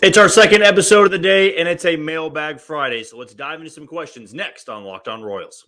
It's our second episode of the day, and it's a Mailbag Friday, so let's dive into some questions next on Locked On Royals.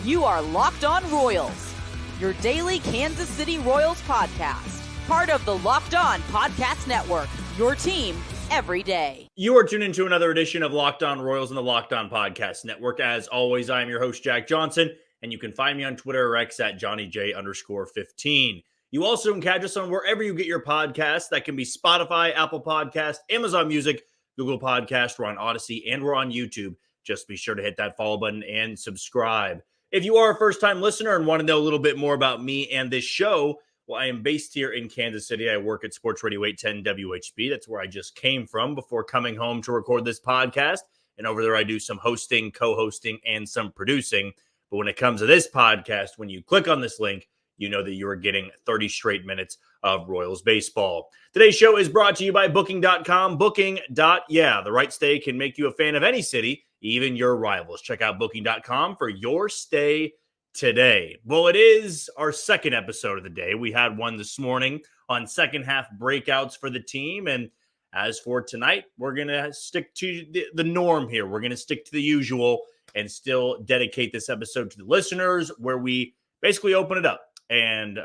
You are Locked On Royals, your daily Kansas City Royals podcast, part of the Locked On Podcast Network, your team every day. You are tuned into another edition of Locked On Royals on the Locked On Podcast Network. As always, I am your host, Jack Johnson, and you can find me on Twitter or X at JohnnyJ_15. You also can catch us on wherever you get your podcasts. That can be Spotify, Apple Podcasts, Amazon Music, Google Podcasts. We're on Odyssey, and we're on YouTube. Just be sure to hit that follow button and subscribe. If you are a first-time listener and want to know a little bit more about me and this show, well, I am based here in Kansas City. I work at Sports Radio 810 WHB. That's where I just came from before coming home to record this podcast. And over there, I do some hosting, co-hosting, and some producing. But when it comes to this podcast, when you click on this link, you know that you are getting 30 straight minutes of Royals baseball. Today's show is brought to you by Booking.com. Booking.yeah. The right stay can make you a fan of any city, even your rivals. Check out Booking.com for your stay today. Well, it is our second episode of the day. We had one this morning on second half breakouts for the team. And as for tonight, we're going to stick to the norm here. We're going to stick to the usual and still dedicate this episode to the listeners, where we basically open it up and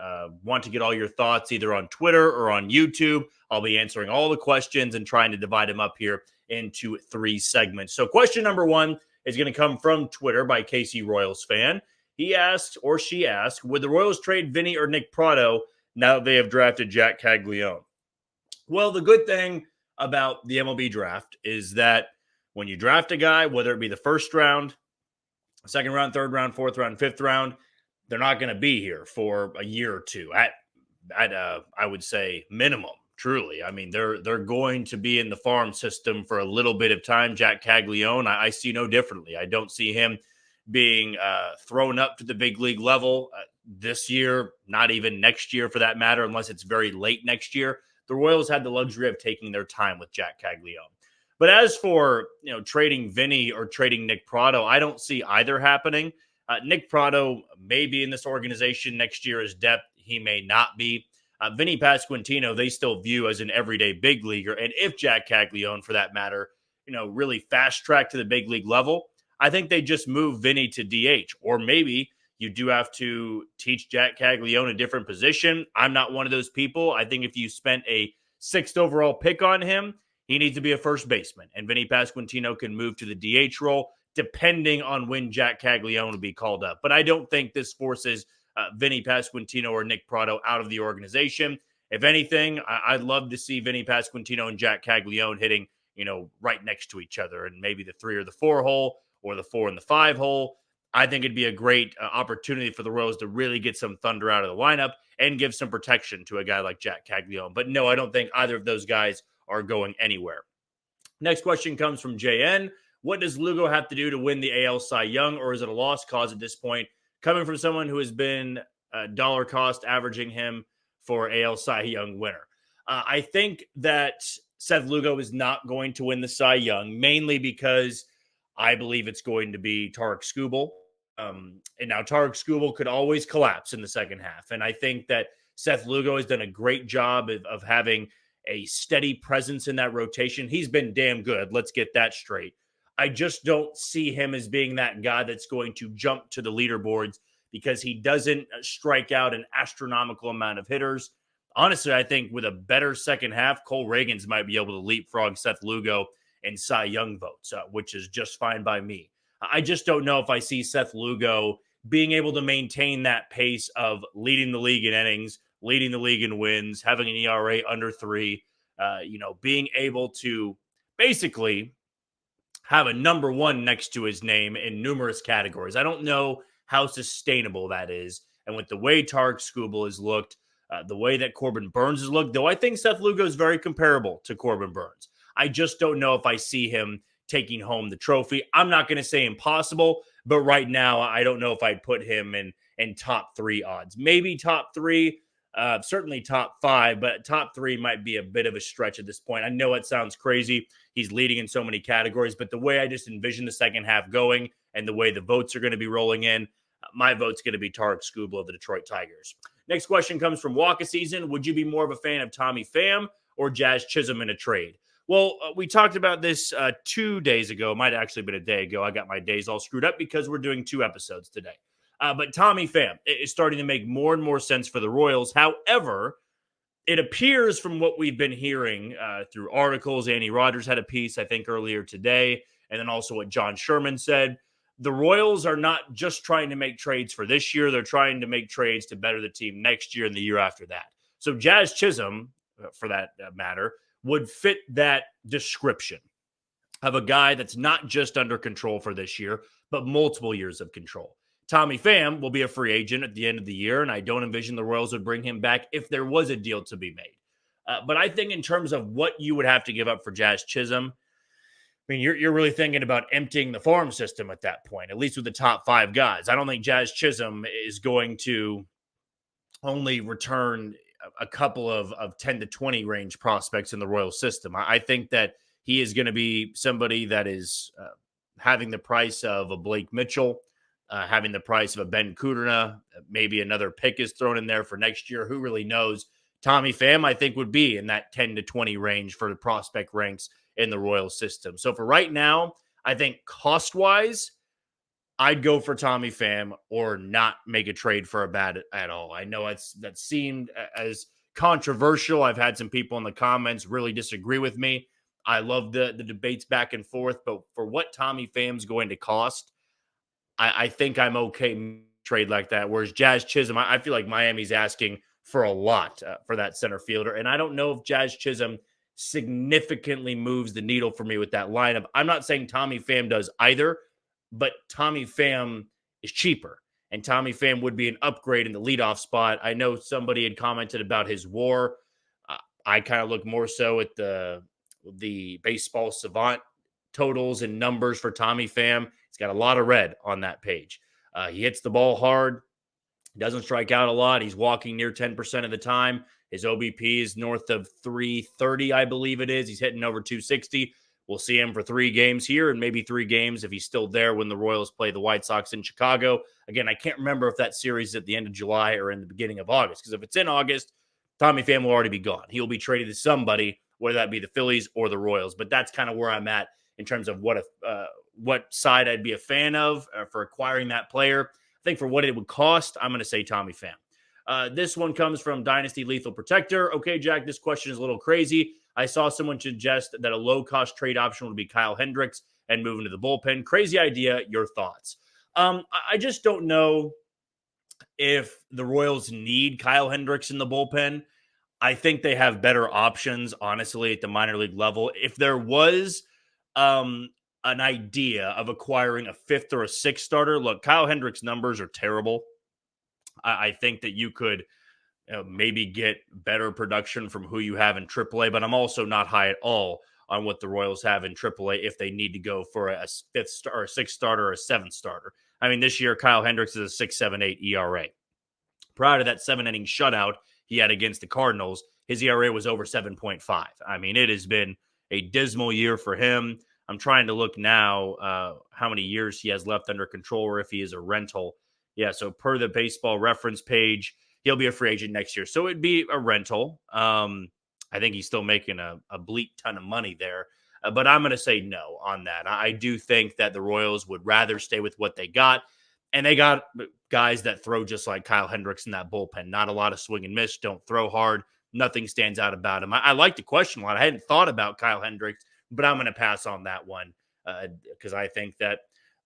want to get all your thoughts either on Twitter or on YouTube. I'll be answering all the questions and trying to divide them up here into three segments. So question number one is going to come from Twitter by KC Royals fan. He asked, or she asked, would the Royals trade Vinny or Nick Pratto now that they have drafted Jack Caglione? Well, the good thing about the MLB draft is that when you draft a guy, whether it be the first round, second round, third round, fourth round, fifth round, they're not going to be here for a year or two at I would say minimum. Truly, I mean, they're going to be in the farm system for a little bit of time. Jack Caglione, I see no differently. I don't see him being thrown up to the big league level this year, not even next year for that matter, unless it's very late next year. The Royals had the luxury of taking their time with Jack Caglione. But as for trading Vinny or trading Nick Pratto, I don't see either happening. Nick Pratto may be in this organization next year as depth. He may not be. Vinny Pasquantino, they still view as an everyday big leaguer. And if Jack Caglione, for that matter, really fast track to the big league level, I think they just move Vinny to DH. Or maybe you do have to teach Jack Caglione a different position. I'm not one of those people. I think if you spent a 6th overall pick on him, he needs to be a first baseman. And Vinny Pasquantino can move to the DH role depending on when Jack Caglione will be called up. But I don't think this forces Vinny Pasquantino or Nick Pratto out of the organization. If anything, I'd love to see Vinny Pasquantino and Jack Caglione hitting, right next to each other, and maybe the 3 or the 4 hole or the 4 and the 5 hole. I think it'd be a great opportunity for the Royals to really get some thunder out of the lineup and give some protection to a guy like Jack Caglione. But no, I don't think either of those guys are going anywhere. Next question comes from JN. What does Lugo have to do to win the AL Cy Young, or is it a lost cause at this point? Coming from someone who has been dollar cost averaging him for AL Cy Young winner. I think that Seth Lugo is not going to win the Cy Young, mainly because I believe it's going to be Tarik Skubal. And now Tarik Skubal could always collapse in the second half. And I think that Seth Lugo has done a great job of having a steady presence in that rotation. He's been damn good. Let's get that straight. I just don't see him as being that guy that's going to jump to the leaderboards because he doesn't strike out an astronomical amount of hitters. Honestly, I think with a better second half, Cole Reagans might be able to leapfrog Seth Lugo in Cy Young votes, which is just fine by me. I just don't know if I see Seth Lugo being able to maintain that pace of leading the league in innings, leading the league in wins, having an ERA under 3, being able to basically have a number 1 next to his name in numerous categories. I don't know how sustainable that is. And with the way Tarik Skubal has looked, the way that Corbin Burns has looked, though I think Seth Lugo is very comparable to Corbin Burns. I just don't know if I see him taking home the trophy. I'm not going to say impossible, but right now I don't know if I'd put him in top 3 odds. Maybe top 3, certainly top 5, but top 3 might be a bit of a stretch at this point. I know it sounds crazy. He's leading in so many categories, but the way I just envision the second half going and the way the votes are going to be rolling in, my vote's going to be Tarik Skubal of the Detroit Tigers. Next question comes from Waka Season. Would you be more of a fan of Tommy Pham or Jazz Chisholm in a trade? Well, we talked about this 2 days ago. It might have actually been a day ago. I got my days all screwed up because we're doing 2 episodes today. But Tommy Pham is starting to make more and more sense for the Royals. However, it appears from what we've been hearing through articles, Andy Rogers had a piece, I think, earlier today, and then also what John Sherman said, the Royals are not just trying to make trades for this year. They're trying to make trades to better the team next year and the year after that. So Jazz Chisholm, for that matter, would fit that description of a guy that's not just under control for this year, but multiple years of control. Tommy Pham will be a free agent at the end of the year, and I don't envision the Royals would bring him back if there was a deal to be made. But I think in terms of what you would have to give up for Jazz Chisholm, I mean, you're really thinking about emptying the farm system at that point, at least with the top 5 guys. I don't think Jazz Chisholm is going to only return a couple of 10 to 20 range prospects in the Royal system. I think that he is going to be somebody that is having the price of a Blake Mitchell, having the price of a Ben Kudrna, maybe another pick is thrown in there for next year. Who really knows? Tommy Pham, I think, would be in that 10 to 20 range for the prospect ranks in the Royal system. So for right now, I think cost-wise, I'd go for Tommy Pham or not make a trade for a bat at all. I know that seemed as controversial. I've had some people in the comments really disagree with me. I love the debates back and forth, but for what Tommy Pham's going to cost, I think I'm okay trade like that. Whereas Jazz Chisholm, I feel like Miami's asking for a lot for that center fielder. And I don't know if Jazz Chisholm significantly moves the needle for me with that lineup. I'm not saying Tommy Pham does either, but Tommy Pham is cheaper. And Tommy Pham would be an upgrade in the leadoff spot. I know somebody had commented about his WAR. I kind of look more so at the baseball savant totals and numbers for Tommy Pham. He's got a lot of red on that page. He hits the ball hard, doesn't strike out a lot. He's walking near 10% of the time. His OBP is north of 330, I believe it is. He's hitting over 260. We'll see him for 3 games here and maybe 3 games if he's still there when the Royals play the White Sox in Chicago. Again, I can't remember if that series is at the end of July or in the beginning of August, because if it's in August, Tommy Pham will already be gone. He'll be traded to somebody, whether that be the Phillies or the Royals. But that's kind of where I'm at in terms of what side I'd be a fan of for acquiring that player. I think for what it would cost, I'm going to say Tommy Pham. This one comes from Dynasty Lethal Protector. Okay, Jack, this question is a little crazy. I saw someone suggest that a low-cost trade option would be Kyle Hendricks and move into the bullpen. Crazy idea. Your thoughts? I just don't know if the Royals need Kyle Hendricks in the bullpen. I think they have better options, honestly, at the minor league level. If there was an idea of acquiring a 5th or a 6th starter, look, Kyle Hendricks' numbers are terrible. I think that you could maybe get better production from who you have in AAA, but I'm also not high at all on what the Royals have in AAA if they need to go for a 5th star, or a 6th starter, or a 7th starter. I mean, this year, Kyle Hendricks is a 6.78 ERA. Prior to that 7-inning shutout he had against the Cardinals, his ERA was over 7.5. I mean, it has been a dismal year for him. I'm trying to look now how many years he has left under control or if he is a rental. Yeah, so per the baseball reference page, he'll be a free agent next year. So it'd be a rental. I think he's still making a bleak ton of money there. But I'm going to say no on that. I do think that the Royals would rather stay with what they got. And they got guys that throw just like Kyle Hendricks in that bullpen. Not a lot of swing and miss. Don't throw hard. Nothing stands out about him. I like the question a lot. I hadn't thought about Kyle Hendricks, but I'm going to pass on that one because I think that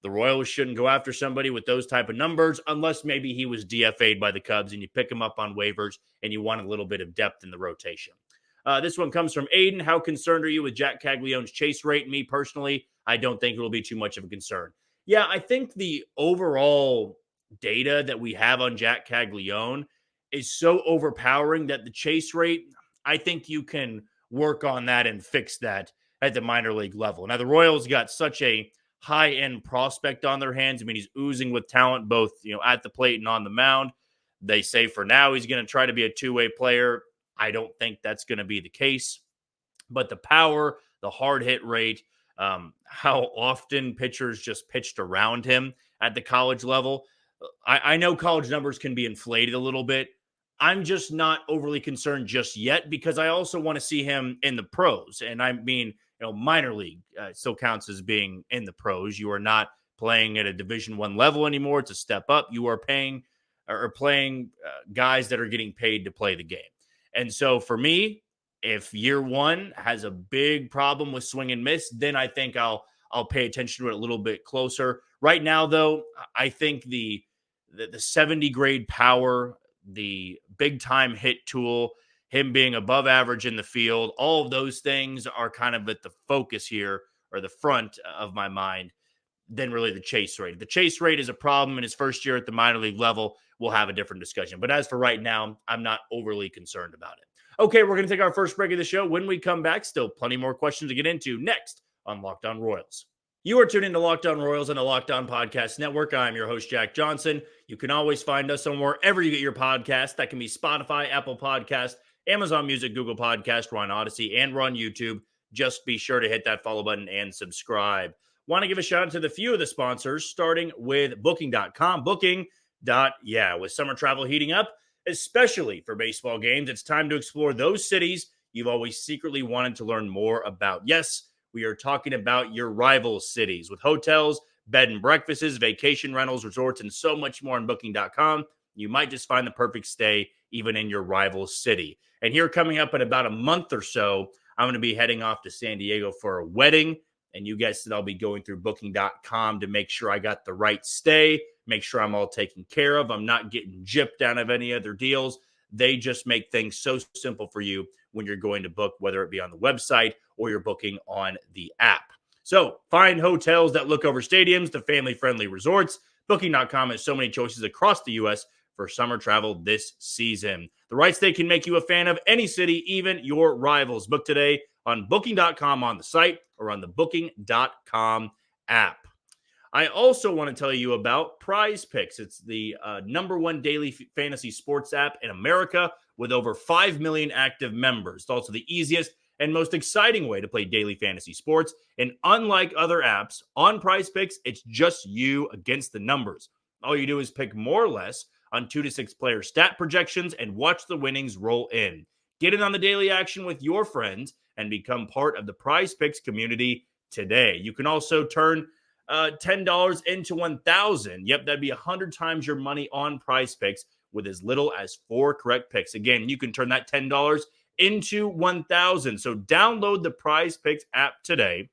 the Royals shouldn't go after somebody with those type of numbers unless maybe he was DFA'd by the Cubs and you pick him up on waivers and you want a little bit of depth in the rotation. This one comes from Aiden. How concerned are you with Jack Caglione's chase rate? Me personally, I don't think it will be too much of a concern. Yeah, I think the overall data that we have on Jack Caglione is so overpowering that the chase rate, I think you can work on that and fix that at the minor league level. Now, the Royals got such a high-end prospect on their hands. I mean, he's oozing with talent both, at the plate and on the mound. They say for now he's going to try to be a two-way player. I don't think that's going to be the case. But the power, the hard hit rate, how often pitchers just pitched around him at the college level. I know college numbers can be inflated a little bit, I'm just not overly concerned just yet because I also want to see him in the pros. And I mean, minor league still counts as being in the pros. You are not playing at a Division I level anymore. It's a step up. You are paying or playing guys that are getting paid to play the game. And so for me, if year one has a big problem with swing and miss, then I think I'll pay attention to it a little bit closer. Right now, though, I think the 70 grade power, the big time hit tool, him being above average in the field, all of those things are kind of at the focus here or the front of my mind than really the chase rate. If the chase rate is a problem in his first year at the minor league level, we'll have a different discussion. But as for right now, I'm not overly concerned about it. Okay, we're going to take our first break of the show. When we come back, still plenty more questions to get into next on Locked On Royals. You are tuned into Locked On Royals on the Locked On Podcast Network. I'm your host, Jack Johnson. You can always find us on wherever you get your podcast. That can be Spotify, Apple Podcast, Amazon Music, Google Podcast, we're on Odyssey, and we're on YouTube. Just be sure to hit that follow button and subscribe. Want to give a shout out to the few of the sponsors, starting with Booking.com. With summer travel heating up, especially for baseball games, it's time to explore those cities you've always secretly wanted to learn more about. Yes, we are talking about your rival cities with hotels, bed and breakfasts, vacation rentals, resorts, and so much more on Booking.com. You might just find the perfect stay even in your rival city. And here coming up in about a month or so, I'm going to be heading off to San Diego for a wedding. And you guys said I'll be going through Booking.com to make sure I got the right stay, make sure I'm all taken care of. I'm not getting gypped out of any other deals. They just make things so simple for you when you're going to book, whether it be on the website or you're booking on the app. So find hotels that look over stadiums to family-friendly resorts. Booking.com has so many choices across the U.S. for summer travel this season. The right stay can make you a fan of any city, even your rivals. Book today on Booking.com on the site or on the Booking.com app. I also want to tell you about PrizePicks. It's the number one daily fantasy sports app in America with over 5 million active members. It's also the easiest and most exciting way to play daily fantasy sports. And unlike other apps, on PrizePicks, it's just you against the numbers. All you do is pick more or less on 2 to 6 player stat projections and watch the winnings roll in. Get in on the daily action with your friends and become part of the PrizePicks community today. You can also turn $10 into $1,000. Yep, that'd be 100 times your money on PrizePicks with as little as 4 correct picks. Again, you can turn that $10 into $1,000. So download the PrizePicks app today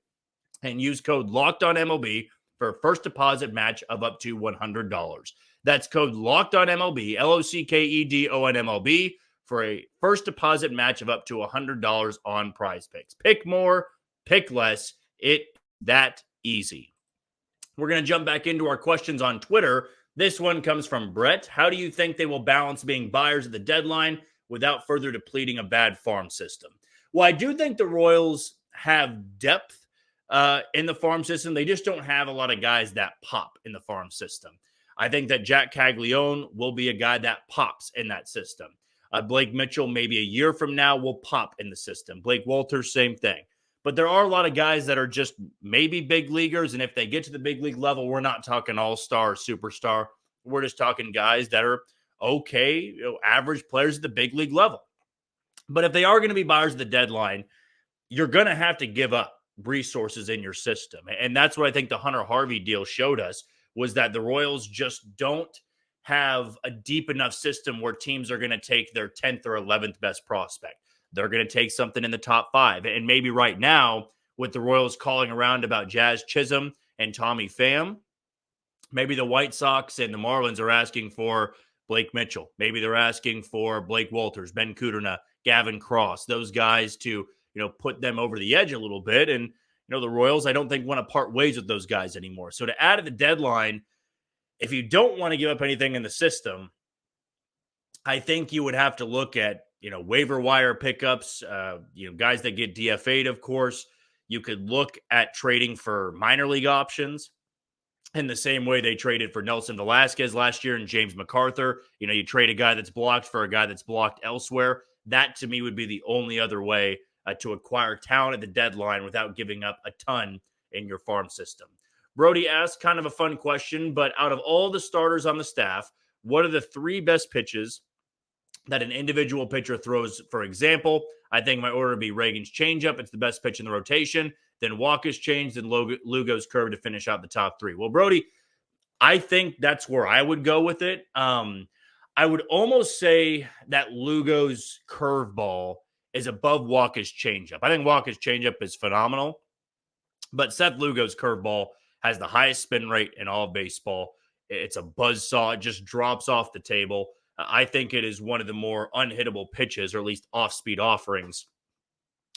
and use code LOCKEDONMLB for a first deposit match of up to $100. That's code LOCKEDONMLB, LOCKEDONMLB, for a first deposit match of up to $100 on PrizePicks. Pick more, pick less. It's that easy. We're going to jump back into our questions on Twitter. This one comes from Brett. How do you think they will balance being buyers at the deadline without further depleting a bad farm system? Well, I do think the Royals have depth in the farm system. They just don't have a lot of guys that pop in the farm system. I think that Jack Caglione will be a guy that pops in that system. Blake Mitchell, maybe a year from now, will pop in the system. Blake Walters, same thing. But there are a lot of guys that are just maybe big leaguers. And if they get to the big league level, we're not talking all-star, superstar. We're just talking guys that are okay, average players at the big league level. But if they are going to be buyers at the deadline, you're going to have to give up resources in your system. And that's what I think the Hunter Harvey deal showed us, was that the Royals just don't have a deep enough system where teams are going to take their 10th or 11th best prospect. They're going to take something in the top 5. And maybe right now, with the Royals calling around about Jazz Chisholm and Tommy Pham, maybe the White Sox and the Marlins are asking for Blake Mitchell. Maybe they're asking for Blake Walters, Ben Kudrna, Gavin Cross, those guys to, put them over the edge a little bit. And, the Royals, I don't think, want to part ways with those guys anymore. So to add at the deadline, if you don't want to give up anything in the system, I think you would have to look at, waiver wire pickups, guys that get DFA'd, of course. You could look at trading for minor league options in the same way they traded for Nelson Velasquez last year and James MacArthur. You trade a guy that's blocked for a guy that's blocked elsewhere. That, to me, would be the only other way to acquire talent at the deadline without giving up a ton in your farm system. Brody asked kind of a fun question, but out of all the starters on the staff, what are the 3 best pitches that an individual pitcher throws. For example, I think my order would be Reagan's changeup. It's the best pitch in the rotation. Then Walker's change, then Lugo's curve to finish out the top three. Well, Brody, I think that's where I would go with it. I would almost say that Lugo's curveball is above Walker's changeup. I think Walker's changeup is phenomenal, but Seth Lugo's curveball has the highest spin rate in all of baseball. It's a buzzsaw. It just drops off the table. I think it is one of the more unhittable pitches, or at least off-speed offerings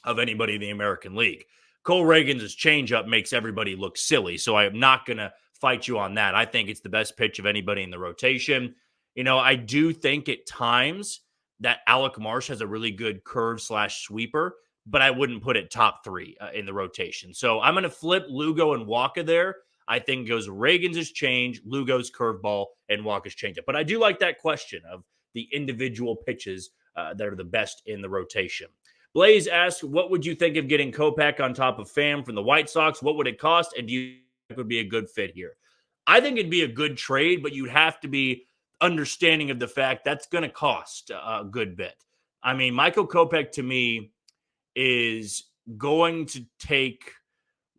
of anybody in the American League. Cole Reagan's changeup makes everybody look silly, so I am not going to fight you on that. I think it's the best pitch of anybody in the rotation. I do think at times that Alec Marsh has a really good curve/sweeper, but I wouldn't put it top three in the rotation. So I'm going to flip Lugo and Walker there. I think it goes Reagan's change, Lugo's curveball, and Walker's changeup. But I do like that question of the individual pitches that are the best in the rotation. Blaze asks, what would you think of getting Kopech on top of Pham from the White Sox? What would it cost? And do you think it would be a good fit here? I think it'd be a good trade, but you'd have to be understanding of the fact that's going to cost a good bit. I mean, Michael Kopech to me is going to take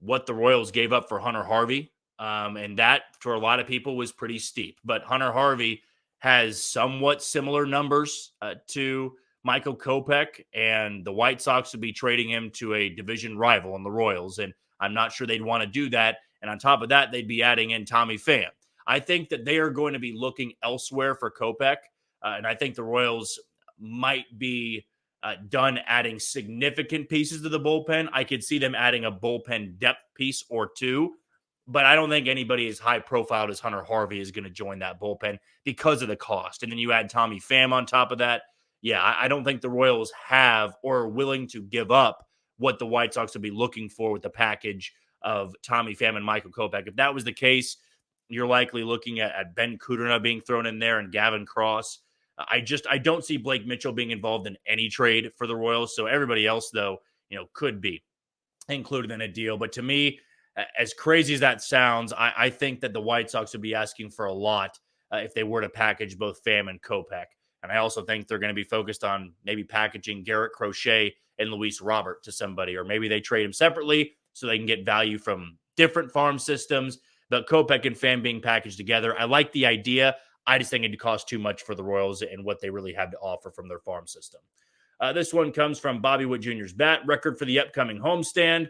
what the Royals gave up for Hunter Harvey. And that, for a lot of people, was pretty steep. But Hunter Harvey has somewhat similar numbers to Michael Kopech, and the White Sox would be trading him to a division rival in the Royals. And I'm not sure they'd want to do that. And on top of that, they'd be adding in Tommy Pham. I think that they are going to be looking elsewhere for Kopech. And I think the Royals might be done adding significant pieces to the bullpen. I could see them adding a bullpen depth piece or two, but I don't think anybody as high profiled as Hunter Harvey is going to join that bullpen because of the cost. And then you add Tommy Pham on top of that. Yeah, I don't think the Royals have or are willing to give up what the White Sox would be looking for with the package of Tommy Pham and Michael Kopech. If that was the case, you're likely looking at Ben Kudrna being thrown in there and Gavin Cross. I don't see Blake Mitchell being involved in any trade for the Royals. So everybody else, though, could be included in a deal. But to me, as crazy as that sounds, I think that the White Sox would be asking for a lot if they were to package both Pham and Kopech. And I also think they're going to be focused on maybe packaging Garrett Crochet and Luis Robert to somebody, or maybe they trade them separately so they can get value from different farm systems. But Kopech and Pham being packaged together, I like the idea. I just think it'd cost too much for the Royals and what they really have to offer from their farm system. This one comes from Bobby Wood Jr.'s bat record for the upcoming homestand.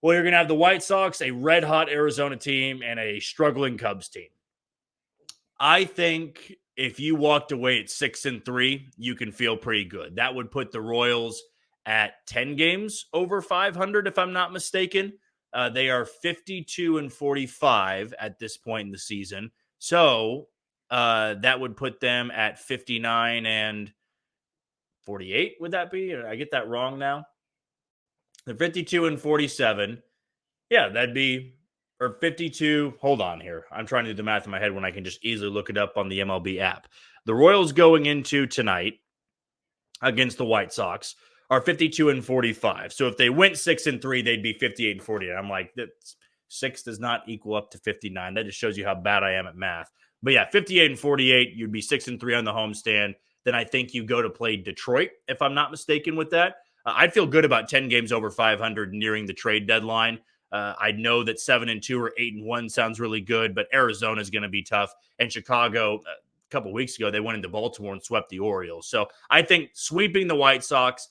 Well, you're going to have the White Sox, a red-hot Arizona team, and a struggling Cubs team. I think if you walked away at 6-3, you can feel pretty good. That would put the Royals at 10 games over 500, if I'm not mistaken. They are 52-45 at this point in the season. So that would put them at 59-48. Would that be? Did I get that wrong now? They're 52-47. Yeah, that'd be, or 52. Hold on here. I'm trying to do the math in my head when I can just easily look it up on the MLB app. The Royals going into tonight against the White Sox are 52-45. So if they went 6-3, they'd be 58-48. I'm like, that 6 does not equal up to 59. That just shows you how bad I am at math. But yeah, 58-48, you'd be 6-3 on the homestand. Then I think you go to play Detroit, if I'm not mistaken with that. I'd feel good about 10 games over 500 nearing the trade deadline. I know that 7-2 or 8-1 sounds really good, but Arizona is going to be tough. And Chicago, a couple of weeks ago, they went into Baltimore and swept the Orioles. So I think sweeping the White Sox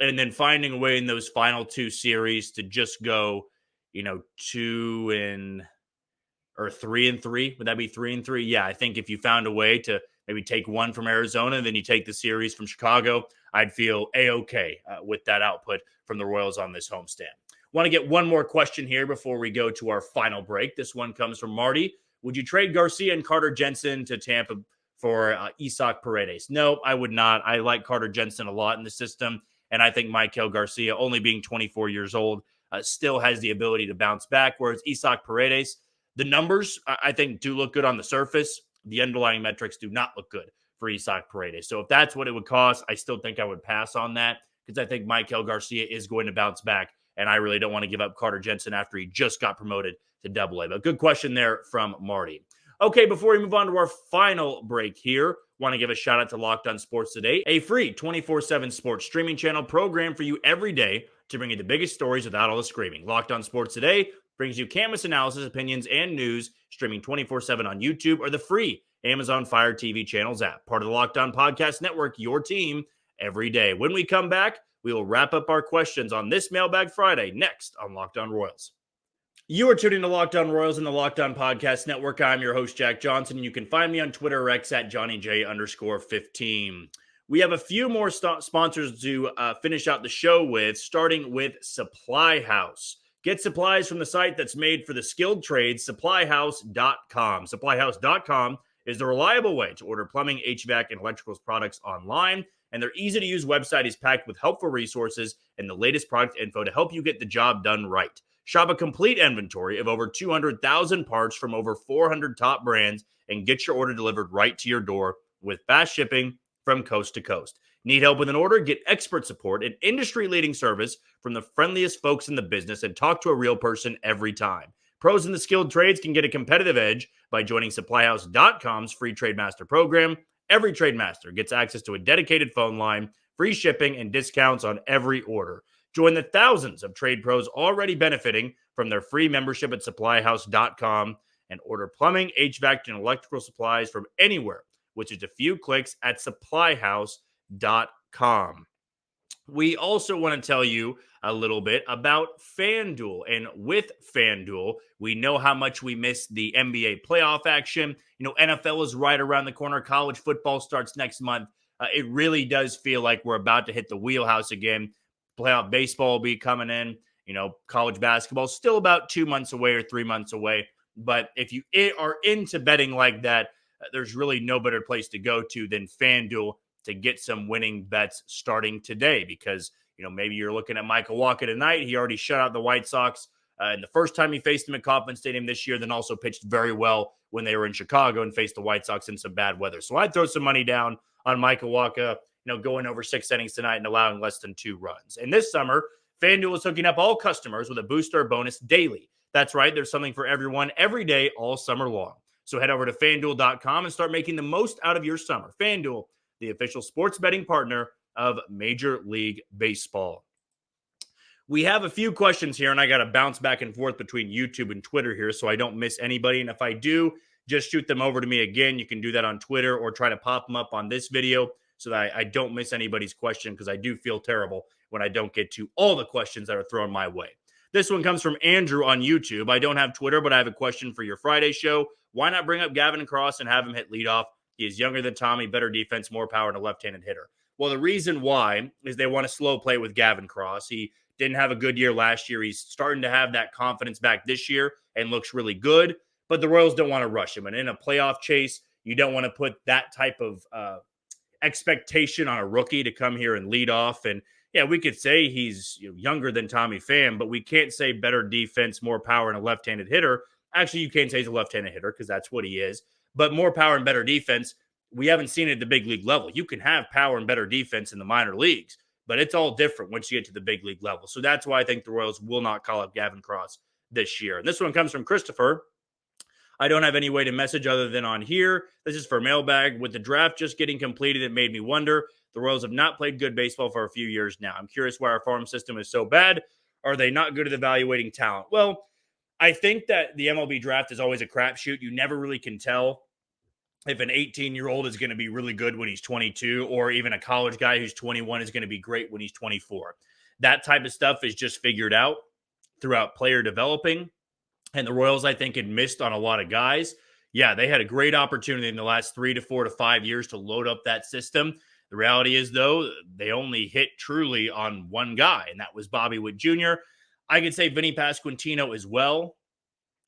and then finding a way in those final two series to just go, 3-3. Would that be 3-3? Yeah, I think if you found a way to maybe take one from Arizona, then you take the series from Chicago, I'd feel A-okay with that output from the Royals on this homestand. Want to get one more question here before we go to our final break. This one comes from Marty. Would you trade Garcia and Carter Jensen to Tampa for Isaac Paredes? No, I would not. I like Carter Jensen a lot in the system, and I think Maikel Garcia, only being 24 years old, still has the ability to bounce back, whereas Isaac Paredes, the numbers, I think, do look good on the surface. The underlying metrics do not look good for Isaac Paredes. So if that's what it would cost, I still think I would pass on that because I think Maikel Garcia is going to bounce back, and I really don't want to give up Carter Jensen after he just got promoted to Double-A. But good question there from Marty. Okay, before we move on to our final break here, want to give a shout out to Locked On Sports Today, a free 24/7 sports streaming channel program for you every day to bring you the biggest stories without all the screaming. Locked On Sports Today brings you canvas analysis, opinions, and news, streaming 24/7 on YouTube or the free Amazon Fire TV channels app. Part of the Locked On Podcast Network, your team every day. When we come back, we will wrap up our questions on this Mailbag Friday, next on Locked On Royals. You are tuning to Locked On Royals in the Locked On Podcast Network. I'm your host, Jack Johnson, and you can find me on Twitter or X at JohnnyJ_15. We have a few more sponsors to finish out the show with, starting with SupplyHouse. Get supplies from the site that's made for the skilled trades, SupplyHouse.com. SupplyHouse.com is the reliable way to order plumbing, h-vac, and electrical products online, and their easy-to-use website is packed with helpful resources and the latest product info to help you get the job done right. Shop a complete inventory of over 200,000 parts from over 400 top brands and get your order delivered right to your door with fast shipping from coast to coast. Need help with an order? Get expert support and industry-leading service from the friendliest folks in the business and talk to a real person every time. Pros in the skilled trades can get a competitive edge by joining SupplyHouse.com's free Trade Master program. Every Trade Master gets access to a dedicated phone line, free shipping, and discounts on every order. Join the thousands of trade pros already benefiting from their free membership at SupplyHouse.com and order plumbing, HVAC, and electrical supplies from anywhere with just a few clicks at SupplyHouse.com. We also want to tell you a little bit about FanDuel. And with FanDuel, we know how much we miss the NBA playoff action. NFL is right around the corner. College football starts next month. It really does feel like we're about to hit the wheelhouse again. Playoff baseball will be coming in. College basketball is still about 2 months away or 3 months away. But if you are into betting like that, there's really no better place to go to than FanDuel to get some winning bets starting today, because maybe you're looking at Michael Wacha tonight. He already shut out the White Sox in the first time he faced them at Kauffman Stadium this year, then also pitched very well when they were in Chicago and faced the White Sox in some bad weather. So I'd throw some money down on Michael Wacha, going over 6 innings tonight and allowing less than 2 runs. And this summer, FanDuel is hooking up all customers with a booster bonus daily. That's right. There's something for everyone every day all summer long. So head over to FanDuel.com and start making the most out of your summer. FanDuel, the official sports betting partner of Major League Baseball. We have a few questions here, and I got to bounce back and forth between YouTube and Twitter here so I don't miss anybody. And if I do, just shoot them over to me again. You can do that on Twitter or try to pop them up on this video so that I don't miss anybody's question, because I do feel terrible when I don't get to all the questions that are thrown my way. This one comes from Andrew on YouTube. I don't have Twitter, but I have a question for your Friday show. Why not bring up Gavin Cross and have him hit leadoff? He is younger than Tommy, better defense, more power, and a left-handed hitter. Well, the reason why is they want to slow play with Gavin Cross. He didn't have a good year last year. He's starting to have that confidence back this year and looks really good, but the Royals don't want to rush him. And in a playoff chase, you don't want to put that type of expectation on a rookie to come here and lead off. And yeah, we could say he's younger than Tommy Pham, but we can't say better defense, more power, and a left-handed hitter. Actually, you can't say he's a left-handed hitter because that's what he is. But more power and better defense, we haven't seen it at the big league level. You can have power and better defense in the minor leagues, but it's all different once you get to the big league level. So that's why I think the Royals will not call up Gavin Cross this year. And this one comes from Christopher. I don't have any way to message other than on here. This is for Mailbag. With the draft just getting completed, it made me wonder. The Royals have not played good baseball for a few years now. I'm curious why our farm system is so bad. Are they not good at evaluating talent? Well, I think that the MLB draft is always a crapshoot. You never really can tell if an 18-year-old is going to be really good when he's 22, or even a college guy who's 21 is going to be great when he's 24. That type of stuff is just figured out throughout player developing. And the Royals, I think, had missed on a lot of guys. Yeah, they had a great opportunity in the last 3 to 4 to 5 years to load up that system. The reality is, though, they only hit truly on one guy, and that was Bobby Witt Jr. I could say Vinny Pasquantino as well.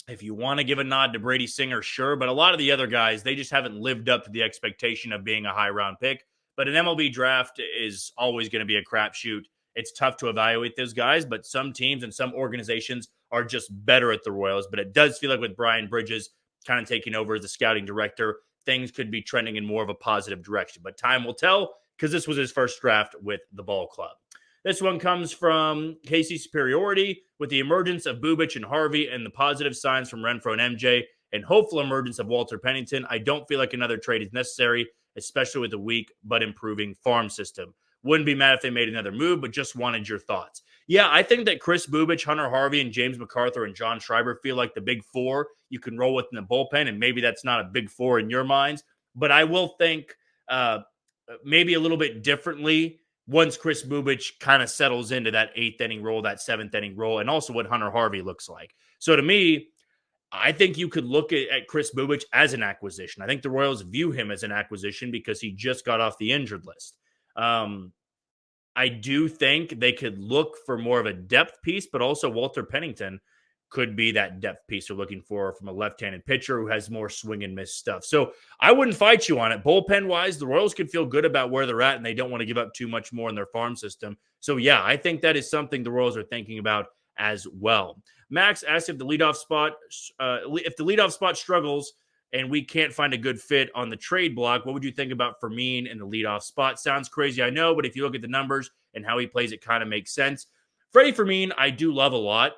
If you want to give a nod to Brady Singer, sure. But a lot of the other guys, they just haven't lived up to the expectation of being a high-round pick. But an MLB draft is always going to be a crapshoot. It's tough to evaluate those guys, but some teams and some organizations are just better at the Royals. But it does feel like with Brian Bridges kind of taking over as the scouting director, things could be trending in more of a positive direction. But time will tell, because this was his first draft with the ball club. This one comes from Casey Superiority. With the emergence of Bubic and Harvey and the positive signs from Renfroe and MJ and hopeful emergence of Walter Pennington, I don't feel like another trade is necessary. especially with a weak but improving farm system. Wouldn't be mad if they made another move, but just wanted your thoughts. Yeah, I think that Chris Bubich, Hunter Harvey, and James MacArthur and John Schreiber feel like the big four you can roll with in the bullpen, and maybe that's not a big four in your minds, but I will think maybe a little bit differently once Chris Bubich kind of settles into that 8th inning role, that 7th inning role, and also what Hunter Harvey looks like. So to me, I think you could look at Chris Bubich as an acquisition. I think the Royals view him as an acquisition because he just got off the injured list. I do think they could look for more of a depth piece, but also Walter Pennington could be that depth piece they're looking for from a left-handed pitcher who has more swing and miss stuff. So I wouldn't fight you on it. Bullpen-wise, the Royals could feel good about where they're at, and they don't want to give up too much more in their farm system. So, yeah, I think that is something the Royals are thinking about as well. Max asked if the leadoff spot struggles and we can't find a good fit on the trade block, what would you think about Fermin in the leadoff spot? Sounds crazy, I know, but if you look at the numbers and how he plays, it kind of makes sense. Freddie Fermin, I do love a lot,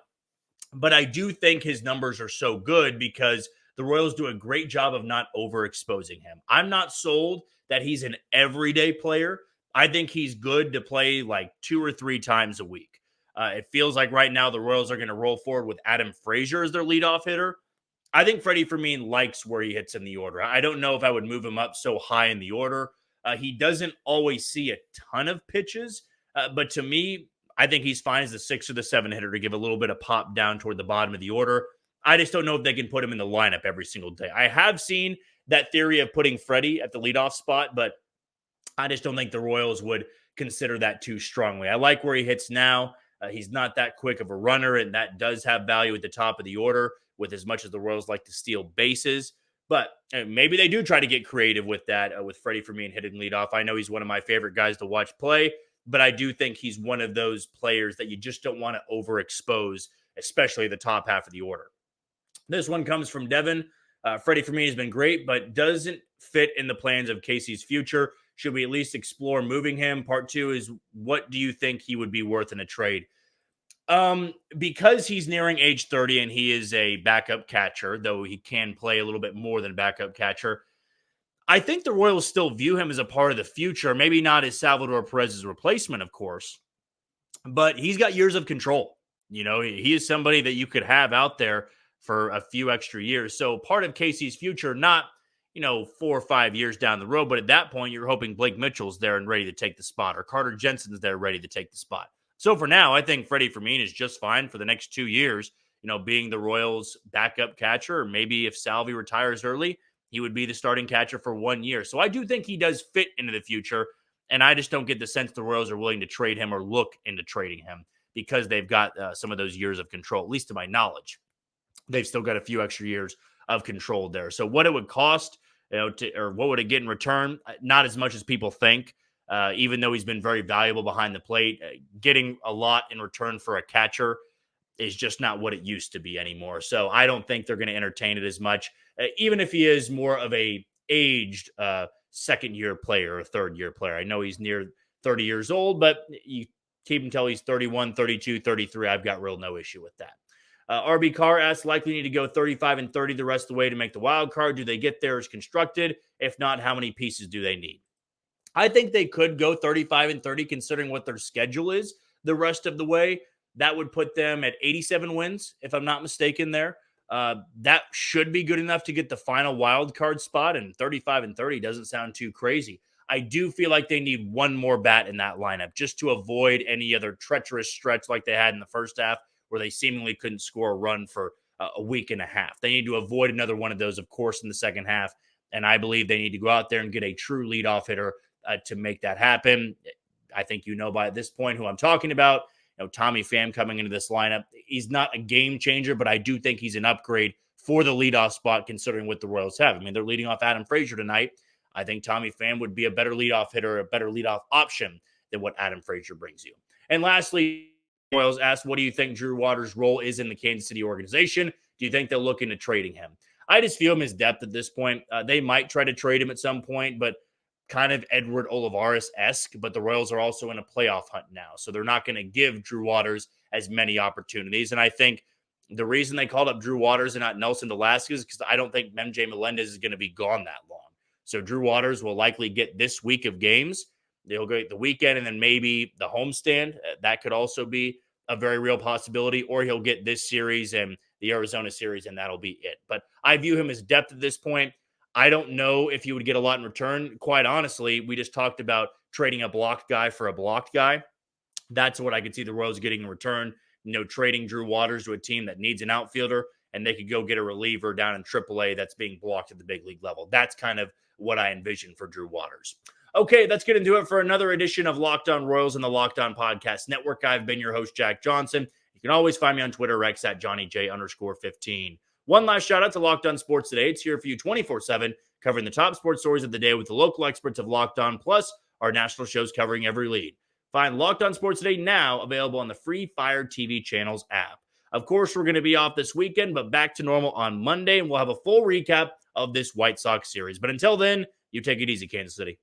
but I do think his numbers are so good because the Royals do a great job of not overexposing him. I'm not sold that he's an everyday player. I think he's good to play like 2 or 3 times a week. It feels like right now the Royals are going to roll forward with Adam Frazier as their leadoff hitter. I think Freddie Fermin likes where he hits in the order. I don't know if I would move him up so high in the order. He doesn't always see a ton of pitches, but to me, I think he's fine as the 6 or the 7 hitter to give a little bit of pop down toward the bottom of the order. I just don't know if they can put him in the lineup every single day. I have seen that theory of putting Freddie at the leadoff spot, but I just don't think the Royals would consider that too strongly. I like where he hits now. He's not that quick of a runner, and that does have value at the top of the order with as much as the Royals like to steal bases. But maybe they do try to get creative with that, with Freddie Fermin hitting leadoff. I know he's one of my favorite guys to watch play, but I do think he's one of those players that you just don't want to overexpose, especially the top half of the order. This one comes from Devin. Freddie Fermin has been great, but doesn't fit in the plans of Casey's future. Should we at least explore moving him? Part 2 is, what do you think he would be worth in a trade? Because he's nearing age 30 and he is a backup catcher, though he can play a little bit more than backup catcher, I think the Royals still view him as a part of the future. Maybe not as Salvador Perez's replacement, of course, but he's got years of control. You know, he is somebody that you could have out there for a few extra years. So part of Casey's future, not 4 or 5 years down the road, but at that point, you're hoping Blake Mitchell's there and ready to take the spot, or Carter Jensen's there ready to take the spot. So for now, I think Freddie Fermin is just fine for the next 2 years, being the Royals' backup catcher, or maybe if Salvi retires early, he would be the starting catcher for 1 year. So I do think he does fit into the future, and I just don't get the sense the Royals are willing to trade him or look into trading him because they've got some of those years of control, at least to my knowledge. They've still got a few extra years of control there. So what it would cost, or what would it get in return? Not as much as people think. Even though he's been very valuable behind the plate, getting a lot in return for a catcher is just not what it used to be anymore. So I don't think they're going to entertain it as much, even if he is more of a aged second-year player or third-year player. I know he's near 30 years old, but you keep him until he's 31, 32, 33. I've got no issue with that. RB Carr asks, likely need to go 35 and 30 the rest of the way to make the wild card. Do they get there as constructed? If not, how many pieces do they need? I think they could go 35 and 30 considering what their schedule is the rest of the way. That would put them at 87 wins, if I'm not mistaken there. That should be good enough to get the final wild card spot, and 35 and 30 doesn't sound too crazy. I do feel like they need one more bat in that lineup just to avoid any other treacherous stretch like they had in the first half where they seemingly couldn't score a run for a week and a half. They need to avoid another one of those, of course, in the second half, and I believe they need to go out there and get a true leadoff hitter to make that happen. I think by this point who I'm talking about. Tommy Pham coming into this lineup. He's not a game changer, but I do think he's an upgrade for the leadoff spot considering what the Royals have. I mean, they're leading off Adam Frazier tonight. I think Tommy Pham would be a better leadoff hitter, a better leadoff option than what Adam Frazier brings you. And lastly, Royals asked, what do you think Drew Waters' role is in the Kansas City organization? Do you think they'll look into trading him? I just feel him as depth at this point. They might try to trade him at some point, but kind of Edward Olivares-esque, but the Royals are also in a playoff hunt now, so they're not going to give Drew Waters as many opportunities. And I think the reason they called up Drew Waters and not Nelson Velasquez is because I don't think MJ Melendez is going to be gone that long. So Drew Waters will likely get this week of games. They'll get the weekend and then maybe the homestand. That could also be a very real possibility. Or he'll get this series and the Arizona series, and that'll be it. But I view him as depth at this point. I don't know if he would get a lot in return. Quite honestly, we just talked about trading a blocked guy for a blocked guy. That's what I could see the Royals getting in return. Trading Drew Waters to a team that needs an outfielder, and they could go get a reliever down in AAA that's being blocked at the big league level. That's kind of what I envision for Drew Waters. Okay, let's get into it for another edition of Locked On Royals and the Locked On Podcast Network. I've been your host, Jack Johnson. You can always find me on Twitter, Rex at JohnnyJ_15. One last shout out to Locked On Sports Today. It's here for you 24/7, covering the top sports stories of the day with the local experts of Locked On, plus our national shows covering every league. Find Locked On Sports Today now available on the free Fire TV Channels app. Of course, we're going to be off this weekend, but back to normal on Monday, and we'll have a full recap of this White Sox series. But until then, you take it easy, Kansas City.